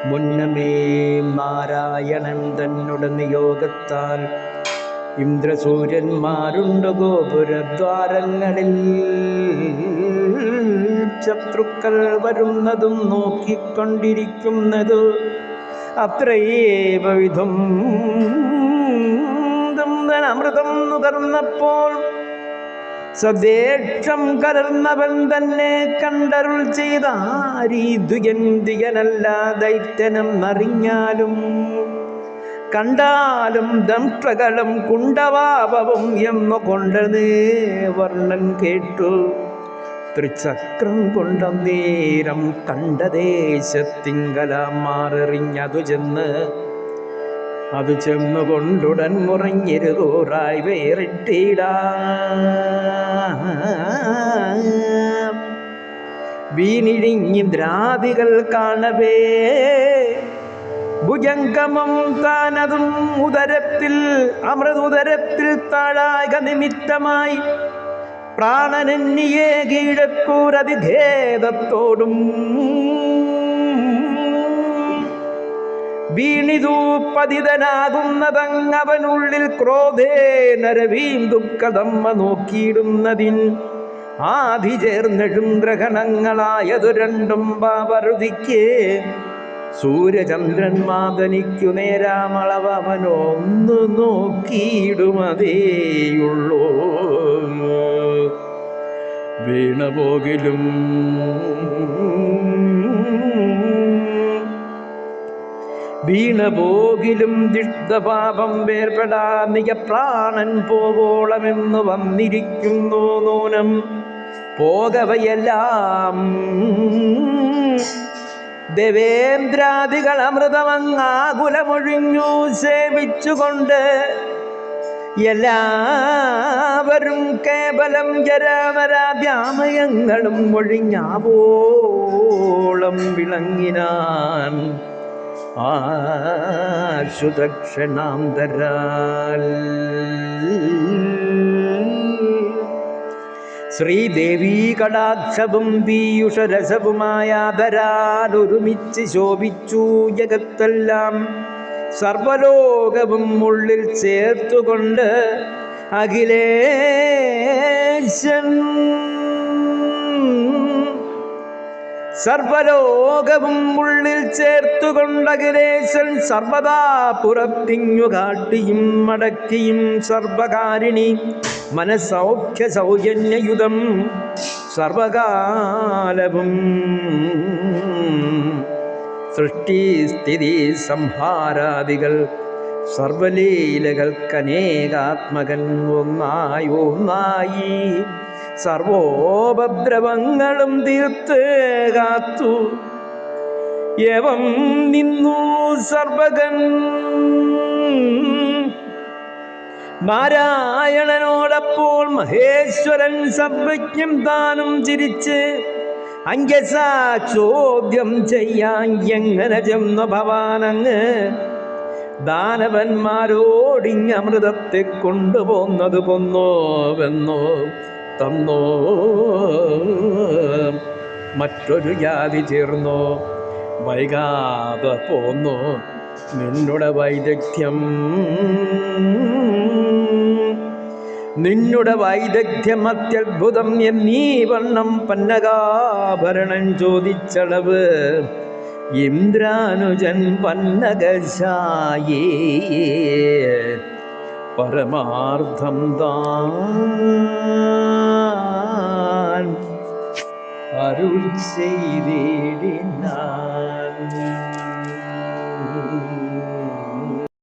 മുന്നമേ നാരായണൻ തന്നുടെ നിയോഗത്താൽ ഇന്ദ്രസൂര്യന്മാരുണ്ട് ഗോപുരദ്വാരങ്ങളിൽ. ശത്രുക്കൾ വരുന്നതും നോക്കിക്കൊണ്ടിരിക്കുന്നത് അത്രയേവ വിധം അമൃതം നുകർന്നപ്പോൾ സദേക്ഷം കലർന്നവൻ തന്നെ കണ്ടരുൾ ചെയ്ത ആരീദ്വികനല്ല ദൈത്യനെന്നറിഞ്ഞാലും കണ്ടാലും ദംഷ്ട്രകളും കുണ്ടവാപവും എന്നു കൊണ്ട് വർണ്ണൻ കേട്ടു. തൃച്ചക്രം കൊണ്ട നേരം കണ്ട ദേശത്തിങ്കലമാറെറിഞ്ഞതു അത് ചെന്നുകൊണ്ടുടൻ മുറഞ്ഞിരുകൂറായി വേറിട്ടിടാ. വീണിഴിഞ്ഞിദ്രാദികൾ കാണവേ ഭുജംഗമം താനതും ഉദരത്തിൽ അമൃതുദരത്തിൽ താഴാക നിമിത്തമായി പ്രാണനെന്നിയെ കീഴക്കൂരതിഖേദത്തോടും വീണിതു പതിതനാകുന്നതങ്ങവനുള്ളിൽ ക്രോധേ നരവീം ദുഃഖതമ്മ നോക്കിയിടുന്നതിൻ ആധി ചേർന്നെഴും ഗ്രഹണങ്ങളായതു രണ്ടും പാവറുതിക്ക് സൂര്യചന്ദ്രന്മാതനിക്കു നേരാമളവനൊന്നു നോക്കിയിടുമതേയുള്ളൂ. വീണപോകിലും ദിഷ്ടപാപം വേർപെടാ നിജ പ്രാണൻ പോവോളമെന്നു വന്നിരിക്കുന്നു നൂനം പോകവയെല്ലാം ദേവേന്ദ്രാദികൾ അമൃതമങ്ങാകുലമൊഴിഞ്ഞു സേവിച്ചുകൊണ്ട് എല്ലാവരും കേവലം ജരാമരാദ്യാമയങ്ങളും ഒഴിഞ്ഞാവോളം വിളങ്ങിനാൻ ആശുദക്ഷണാന്തരാൽ. ശ്രീദേവീ കടാക്ഷവും പീയൂഷരസവുമായാതരാൽ ഒരുമിച്ച് ശോഭിച്ചു ജഗത്തെല്ലാം സർവലോകവും ഉള്ളിൽ ചേർത്തുകൊണ്ട് അഖിലേശൻ സർവലോകവും ഉള്ളിൽ ചേർത്തുകൊണ്ട് അഖിലേശൻ സർവദാ പുറത്തിങ്ങു കാട്ടിയും മടക്കിയും സർവകാരിണി മനസ്സൗഖ്യ സൗജന്യയുധം സർവകാലവും സൃഷ്ടി സ്ഥിതി സംഹാരാദികൾ സർവലീലകൾക്കനേകാത്മകൻ ഒന്നായി സർവോപദ്രവങ്ങളും തീർത്ത് കാത്തു ഏവം നിന്നു സർവകൻ നാരായണനോടപ്പോൾ മഹേശ്വരൻ സർവജ്ഞം താനും ചിരിച്ച് അങ്കസാ ചോദ്യം ചെയ്യാൻ എങ്ങനെ ചെന്ന ഭവാനങ്ങ് ദാനവന്മാരോടിങ്ങമൃതത്തെ കൊണ്ടുപോന്നത് കൊന്നോവെന്നോ തന്നോ മറ്റൊരു ജാതി ചേർന്നോ വൈകാതെ പോന്നോ നിന്നുടെ വൈദഗ്ധ്യം അത്യത്ഭുതം എന്നീ വണ്ണം പന്നകാഭരണം ചോദിച്ചളവ് ഇന്ദ്രാനുജൻ പന്നകശായേ പരമാർത്ഥം താൻ അരുൾ ചെയ്തിടേ.